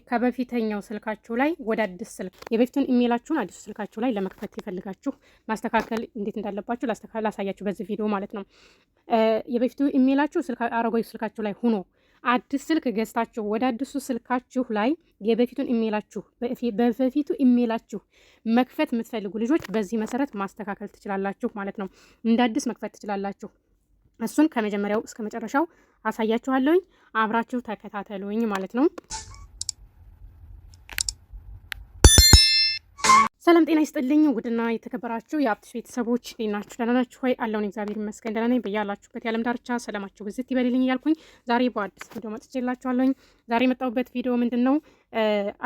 ከበፊተኛው ስልካችሁ ላይ ወደ አዲስ ስልክ የበፊቱን ኢሜላችሁን አዲሱ ስልካችሁ ላይ ለመክፈት ይፈልጋችሁ ማስተካከል እንዴት እንዳለባችሁ ላሳያችሁ በዚህ ቪዲዮ ማለት ነው። የበፊቱ ኢሜላችሁ አሮጌው ስልካችሁ ላይ ሆኖ አዲስ ስልክ ገዝታችሁ ወደ አዲሱ ስልካችሁ ላይ የበፊቱን ኢሜላችሁ በፊቱ ኢሜላችሁ መክፈት የምትፈልጉ ልጆች በዚህ መሰረት ማስተካከል ትችላላችሁ ማለት ነው። እንደ አዲስ መክፈት ትችላላችሁ። እሱን ከመጀመሪያው እስከ መጨረሻው አሳያችኋለሁኝ። አብራችሁ ተከታተሉኝ ማለት ነው። ሰላም ጤና ይስጥልኝ። ውድና የተከበራችሁ የአብትሽ ቤተሰቦች እንዴት ናችሁ? ደህና ናችሁ ወይ? አለውን እግዚአብሔር ይመስገን ደህና ነኝ። በያላችሁበት የዓለም ዳርቻ ሰላማችሁ ብዝት ይበልልኝ እያልኩኝ ዛሬ በአዲስ ቪዲዮ መጥቼላችኋለሁኝ። ዛሬ የመጣሁበት ቪዲዮ ምንድን ነው?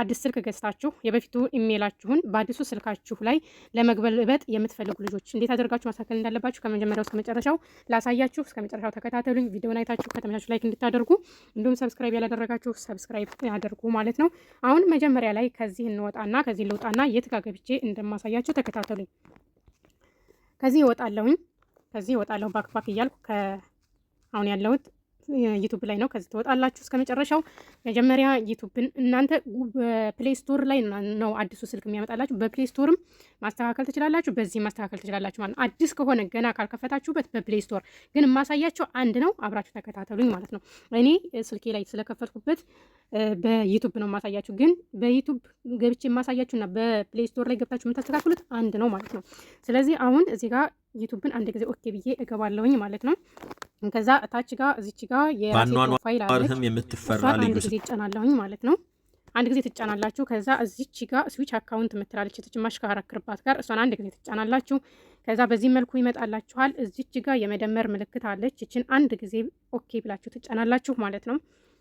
አዲስ ስልክ ገዝታችሁ የበፊቱ ኢሜላችሁን በአዲሱ ስልካችሁ ላይ ለመግበልበጥ የምትፈልጉ ልጆች እንዴት አድርጋችሁ ማስተካከል እንዳለባችሁ ከመጀመሪያው እስከ መጨረሻው ላሳያችሁ። እስከ መጨረሻው ተከታተሉኝ። ቪዲዮውን አይታችሁ ከተመቻችሁ ላይክ እንድታደርጉ እንዲሁም ሰብስክራይብ ያላደረጋችሁ ሰብስክራይብ ያደርጉ ማለት ነው። አሁን መጀመሪያ ላይ ከዚህ እንወጣና ከዚህ ልውጣና የት ጋር ገብቼ እንደማሳያችሁ ተከታተሉኝ። ከዚህ እወጣለሁ ባክ እያልኩ አሁን ያለሁት ዩቲዩብ ላይ ነው። ከዚህ ትወጣላችሁ እስከ መጨረሻው። መጀመሪያ ዩቲዩብን እናንተ በፕሌይ ስቶር ላይ ነው አዲሱ ስልክ የሚያመጣላችሁ። በፕሌይ ስቶርም ማስተካከል ትችላላችሁ፣ በዚህ ማስተካከል ትችላላችሁ ማለት ነው። አዲስ ከሆነ ገና ካልከፈታችሁበት በፕሌይ ስቶር ግን የማሳያችሁ አንድ ነው። አብራችሁ ተከታተሉኝ ማለት ነው። እኔ ስልኬ ላይ ስለከፈትኩበት በዩቲዩብ ነው የማሳያችሁ። ግን በዩቲዩብ ገብቼ የማሳያችሁና በፕሌይ ስቶር ላይ ገብታችሁ የምታስተካክሉት አንድ ነው ማለት ነው። ስለዚህ አሁን እዚህ ጋር ዩቲዩብን አንድ ጊዜ ኦኬ ብዬ እገባለሁኝ ማለት ነው። ከዛ እታች ጋር እዚች ጋር የራሴ ፕሮፋይል አለች አንድ ጊዜ እጫናለሁኝ ማለት ነው። አንድ ጊዜ ትጫናላችሁ። ከዛ እዚች ጋር ስዊች አካውንት የምትላለች ተጨማሽ ካረክርባት ጋር እሷን አንድ ጊዜ ትጫናላችሁ። ከዛ በዚህ መልኩ ይመጣላችኋል። እዚች ጋር የመደመር ምልክት አለች። እችን አንድ ጊዜ ኦኬ ብላችሁ ትጫናላችሁ ማለት ነው።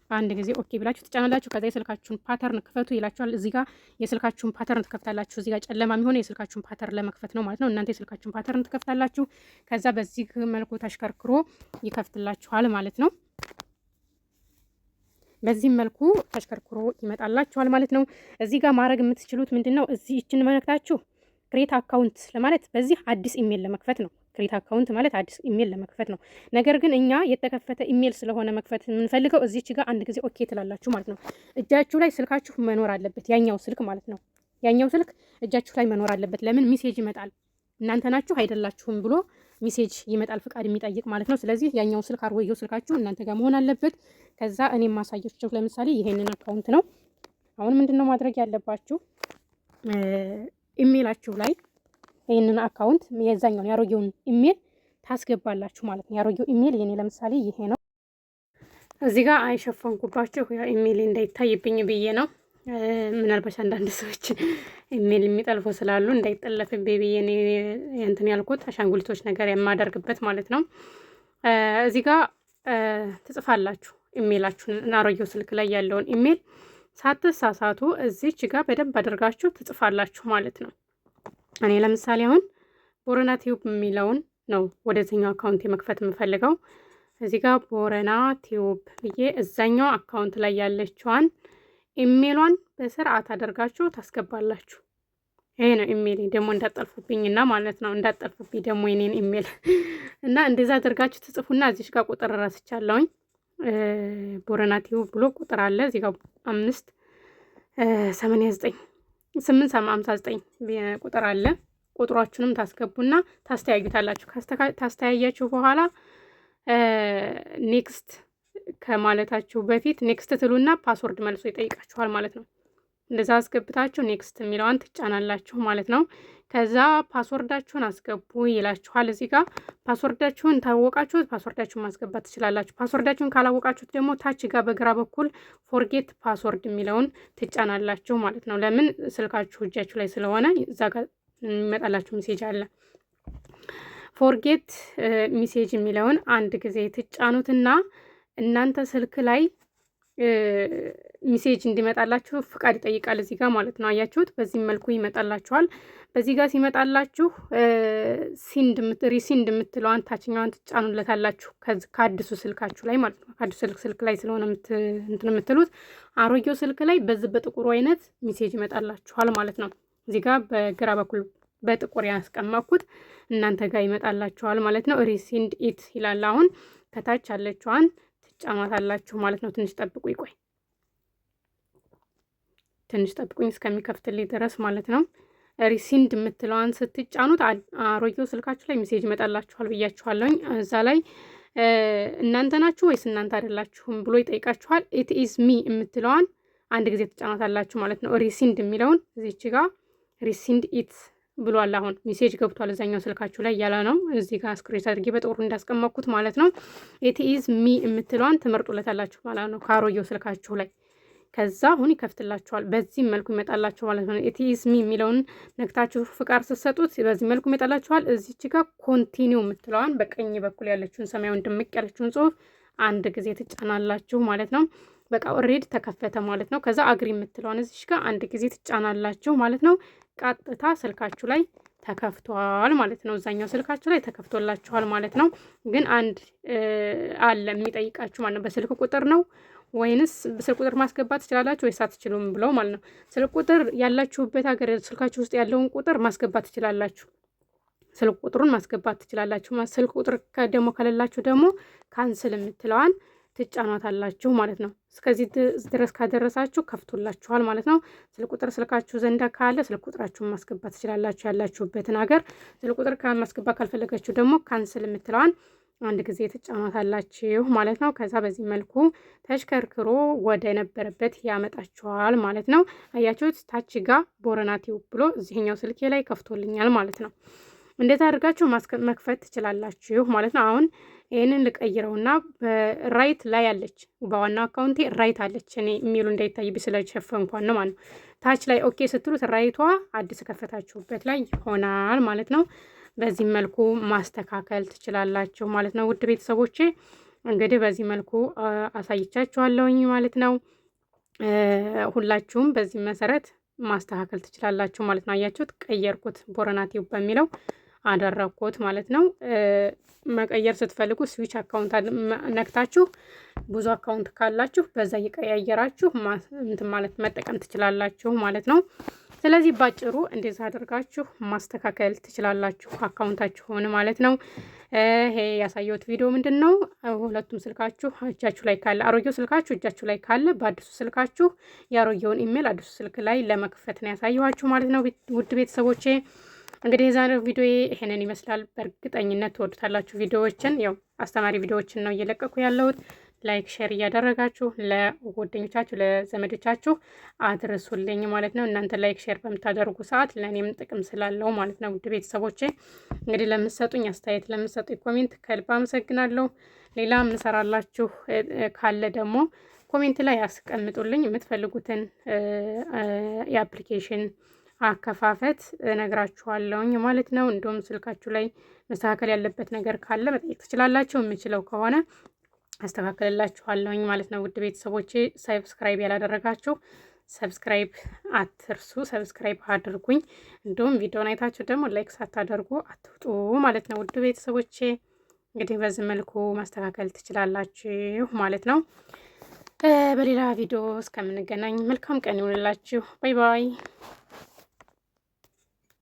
አንድ ጊዜ ኦኬ ብላችሁ ትጫናላችሁ። ከዛ የስልካችሁን ፓተርን ክፈቱ ይላችኋል። እዚህ ጋር የስልካችሁን ፓተርን ትከፍታላችሁ። እዚህ ጋር ጨለማ የሚሆነ የስልካችሁን ፓተርን ለመክፈት ነው ማለት ነው። እናንተ የስልካችሁን ፓተርን ትከፍታላችሁ። ከዛ በዚህ መልኩ ተሽከርክሮ ይከፍትላችኋል ማለት ነው። በዚህ መልኩ ተሽከርክሮ ይመጣላችኋል ማለት ነው። እዚህ ጋር ማድረግ የምትችሉት ምንድነው? እዚህ እችን መነክታችሁ ክሬት አካውንት ለማለት በዚህ አዲስ ኢሜል ለመክፈት ነው። ክሬት አካውንት ማለት አዲስ ኢሜል ለመክፈት ነው። ነገር ግን እኛ የተከፈተ ኢሜል ስለሆነ መክፈት የምንፈልገው እዚች ጋር አንድ ጊዜ ኦኬ ትላላችሁ ማለት ነው። እጃችሁ ላይ ስልካችሁ መኖር አለበት፣ ያኛው ስልክ ማለት ነው። ያኛው ስልክ እጃችሁ ላይ መኖር አለበት። ለምን ሚሴጅ ይመጣል፣ እናንተ ናችሁ አይደላችሁም ብሎ ሚሴጅ ይመጣል፣ ፍቃድ የሚጠይቅ ማለት ነው። ስለዚህ ያኛው ስልክ አሮጌው ስልካችሁ እናንተ ጋር መሆን አለበት። ከዛ እኔ ማሳያችሁ ለምሳሌ ይሄንን አካውንት ነው። አሁን ምንድነው ማድረግ ያለባችሁ? ኢሜላችሁ ላይ ይሄንን አካውንት የዛኛውን ያሮጌውን ኢሜል ታስገባላችሁ ማለት ነው። ያሮጌው ኢሜል የኔ ለምሳሌ ይሄ ነው። እዚህ ጋር አይሸፈንኩባችሁ ያ ኢሜል እንዳይታይብኝ ብዬ ነው። ምናልባት አንዳንድ ሰዎች ኢሜል የሚጠልፉ ስላሉ እንዳይጠለፍብኝ ብዬ ነው እንትን ያልኩት፣ አሻንጉሊቶች ነገር የማደርግበት ማለት ነው። እዚህ ጋር ትጽፋላችሁ ኢሜላችሁን፣ አሮጌው ስልክ ላይ ያለውን ኢሜል ሳትሳሳቱ እዚች ጋር በደንብ አድርጋችሁ ትጽፋላችሁ ማለት ነው። እኔ ለምሳሌ አሁን ቦረና ቲዩብ የሚለውን ነው ወደዚህኛው አካውንት የመክፈት የምፈልገው። እዚህ ጋር ቦረና ቲዩብ ብዬ እዛኛው አካውንት ላይ ያለችዋን ኢሜሏን በስርዓት አድርጋችሁ ታስገባላችሁ። ይሄ ነው ኢሜል ደግሞ እንዳጠልፉብኝና ማለት ነው፣ እንዳጠልፉብኝ ደግሞ የኔን ኢሜል እና እንደዛ አድርጋችሁ ትጽፉና እዚሽ ጋር ቁጥር ረስቻለሁኝ። ቦረና ቲዩብ ብሎ ቁጥር አለ እዚህ ጋር 889 ቁጥር አለ። ቁጥሯችሁንም ታስገቡና ታስተያዩታላችሁ። ታስተያያችሁ በኋላ ኔክስት ከማለታችሁ በፊት ኔክስት ትሉና ፓስወርድ መልሶ ይጠይቃችኋል ማለት ነው። እንደዛ አስገብታችሁ ኔክስት የሚለዋን ትጫናላችሁ ማለት ነው። ከዛ ፓስወርዳችሁን አስገቡ ይላችኋል። እዚህ ጋር ፓስወርዳችሁን ታወቃችሁት ፓስወርዳችሁን ማስገባት ትችላላችሁ። ፓስወርዳችሁን ካላወቃችሁት ደግሞ ታች ጋር በግራ በኩል ፎርጌት ፓስወርድ የሚለውን ትጫናላችሁ ማለት ነው። ለምን ስልካችሁ እጃችሁ ላይ ስለሆነ እዛ ጋር የሚመጣላችሁ ሜሴጅ አለ። ፎርጌት ሜሴጅ የሚለውን አንድ ጊዜ ትጫኑትና እናንተ ስልክ ላይ ሚሴጅ እንዲመጣላችሁ ፍቃድ ይጠይቃል እዚህ ጋር ማለት ነው። አያችሁት? በዚህ መልኩ ይመጣላችኋል። በዚህ ጋር ሲመጣላችሁ ሪሲንድ የምትለዋን ታችኛዋን ትጫኑለታላችሁ ከአዲሱ ስልካችሁ ላይ ማለት ነው። ከአዲሱ ስልክ ላይ ስለሆነ እንትን የምትሉት አሮጌው ስልክ ላይ በዚህ በጥቁሩ አይነት ሚሴጅ ይመጣላችኋል ማለት ነው። እዚህ ጋር በግራ በኩል በጥቁር ያስቀመጥኩት እናንተ ጋር ይመጣላችኋል ማለት ነው። ሪሲንድ ኢት ይላል። አሁን ከታች ያለችዋን ትጫኗታላችሁ ማለት ነው። ትንሽ ጠብቁ ይቆይ። ትንሽ ጠብቁኝ እስከሚከፍትልኝ ድረስ ማለት ነው። ሪሲንድ የምትለዋን ስትጫኑት አሮጌው ስልካችሁ ላይ ሜሴጅ ይመጣላችኋል ብያችኋለሁኝ። እዛ ላይ እናንተ ናችሁ ወይስ እናንተ አይደላችሁም ብሎ ይጠይቃችኋል። ኢት ኢዝ ሚ የምትለዋን አንድ ጊዜ ትጫናታላችሁ ማለት ነው። ሪሲንድ የሚለውን እዚች ጋር ሪሲንድ ኢት ብሏል። አሁን ሜሴጅ ገብቷል እዛኛው ስልካችሁ ላይ ያለ ነው። እዚህ ጋር ስክሪን አድርጌ በጥሩ እንዳስቀመጥኩት ማለት ነው። ኢት ኢዝ ሚ የምትለዋን ትመርጡለታላችሁ ማለት ነው ከአሮጌው ስልካችሁ ላይ። ከዛ አሁን ይከፍትላችኋል። በዚህ መልኩ ይመጣላችሁ ማለት ነው። ኢት ኢዝ ሚ የሚለውን ነክታችሁ ፍቃድ ስትሰጡት በዚህ መልኩ ይመጣላችኋል። እዚች ጋር ኮንቲኒው የምትለዋን በቀኝ በኩል ያለችውን ሰማያዊን ድምቅ ያለችውን ጽሁፍ አንድ ጊዜ ትጫናላችሁ ማለት ነው። በቃ ኦልሬዲ ተከፈተ ማለት ነው። ከዛ አግሪ የምትለዋን እዚች ጋር አንድ ጊዜ ትጫናላችሁ ማለት ነው። ቀጥታ ስልካችሁ ላይ ተከፍቷል ማለት ነው። እዛኛው ስልካችሁ ላይ ተከፍቶላችኋል ማለት ነው። ግን አንድ አለ የሚጠይቃችሁ ማለት ነው። በስልክ ቁጥር ነው ወይንስ በስልክ ቁጥር ማስገባት ትችላላችሁ ወይስ አትችሉም ብለው ማለት ነው። ስልክ ቁጥር ያላችሁበት ሀገር ስልካችሁ ውስጥ ያለውን ቁጥር ማስገባት ትችላላችሁ። ስልክ ቁጥሩን ማስገባት ትችላላችሁ። ስልክ ቁጥር ደግሞ ከሌላችሁ ደግሞ ካንስል የምትለዋን ትጫኗታላችሁ ማለት ነው። እስከዚህ ድረስ ካደረሳችሁ ከፍቶላችኋል ማለት ነው። ስልክ ቁጥር ስልካችሁ ዘንዳ ካለ ስልክ ቁጥራችሁን ማስገባት ትችላላችሁ ያላችሁበትን ሀገር። ስልክ ቁጥር ማስገባት ካልፈለጋችሁ ደግሞ ካንስል የምትለዋን አንድ ጊዜ ትጫኗታላችሁ ማለት ነው። ከዛ በዚህ መልኩ ተሽከርክሮ ወደ ነበረበት ያመጣችኋል ማለት ነው። አያችሁት? ታች ጋ ቦረና ቲዩብ ብሎ እዚህኛው ስልኬ ላይ ከፍቶልኛል ማለት ነው። እንዴት አድርጋችሁ መክፈት ትችላላችሁ ማለት ነው። አሁን ይህንን ልቀይረውና በራይት ላይ አለች፣ በዋናው አካውንቴ ራይት አለች። እኔ የሚሉ እንዳይታይብኝ ስለሸፈንኳን ነው ማለት ነው። ታች ላይ ኦኬ ስትሉት ራይቷ አዲስ ከፈታችሁበት ላይ ይሆናል ማለት ነው። በዚህ መልኩ ማስተካከል ትችላላችሁ ማለት ነው። ውድ ቤተሰቦቼ እንግዲህ በዚህ መልኩ አሳይቻችኋለሁኝ ማለት ነው። ሁላችሁም በዚህ መሰረት ማስተካከል ትችላላችሁ ማለት ነው። አያችሁት? ቀየርኩት፣ ቦረና ቲዩብ በሚለው አደረኩት ማለት ነው። መቀየር ስትፈልጉ ስዊች አካውንት ነክታችሁ ብዙ አካውንት ካላችሁ በዛ እየቀያየራችሁ እንትን ማለት መጠቀም ትችላላችሁ ማለት ነው። ስለዚህ ባጭሩ እንደዛ አድርጋችሁ ማስተካከል ትችላላችሁ አካውንታችሁን ማለት ነው። ይሄ ያሳየሁት ቪዲዮ ምንድን ነው? ሁለቱም ስልካችሁ እጃችሁ ላይ ካለ፣ አሮጌው ስልካችሁ እጃችሁ ላይ ካለ በአዲሱ ስልካችሁ የአሮጌውን ኢሜል አዲሱ ስልክ ላይ ለመክፈት ነው ያሳየኋችሁ ማለት ነው። ውድ ቤተሰቦቼ እንግዲህ የዛሬው ቪዲዮ ይሄንን ይመስላል። በእርግጠኝነት ትወዱታላችሁ። ቪዲዮዎችን ያው አስተማሪ ቪዲዮዎችን ነው እየለቀኩ ያለሁት። ላይክ ሼር እያደረጋችሁ ለጓደኞቻችሁ ለዘመዶቻችሁ አድርሱልኝ ማለት ነው። እናንተ ላይክ ሼር በምታደርጉ ሰዓት ለእኔም ጥቅም ስላለው ማለት ነው። ውድ ቤተሰቦቼ እንግዲህ ለምትሰጡኝ አስተያየት ለምትሰጡኝ ኮሜንት ከልብ አመሰግናለሁ። ሌላ የምሰራላችሁ ካለ ደግሞ ኮሜንት ላይ ያስቀምጡልኝ። የምትፈልጉትን የአፕሊኬሽን አከፋፈት እነግራችኋለሁኝ ማለት ነው። እንዲሁም ስልካችሁ ላይ መስተካከል ያለበት ነገር ካለ መጠየቅ ትችላላችሁ። የምችለው ከሆነ አስተካክልላችኋለሁኝ ማለት ነው። ውድ ቤተሰቦቼ ሰብስክራይብ ያላደረጋችሁ ሰብስክራይብ አትርሱ፣ ሰብስክራይብ አድርጉኝ። እንዲሁም ቪዲዮን አይታችሁ ደግሞ ላይክ ሳታደርጉ አትውጡ ማለት ነው። ውድ ቤተሰቦቼ እንግዲህ በዚህ መልኩ ማስተካከል ትችላላችሁ ማለት ነው። በሌላ ቪዲዮ እስከምንገናኝ መልካም ቀን ይሁንላችሁ። ባይ ባይ።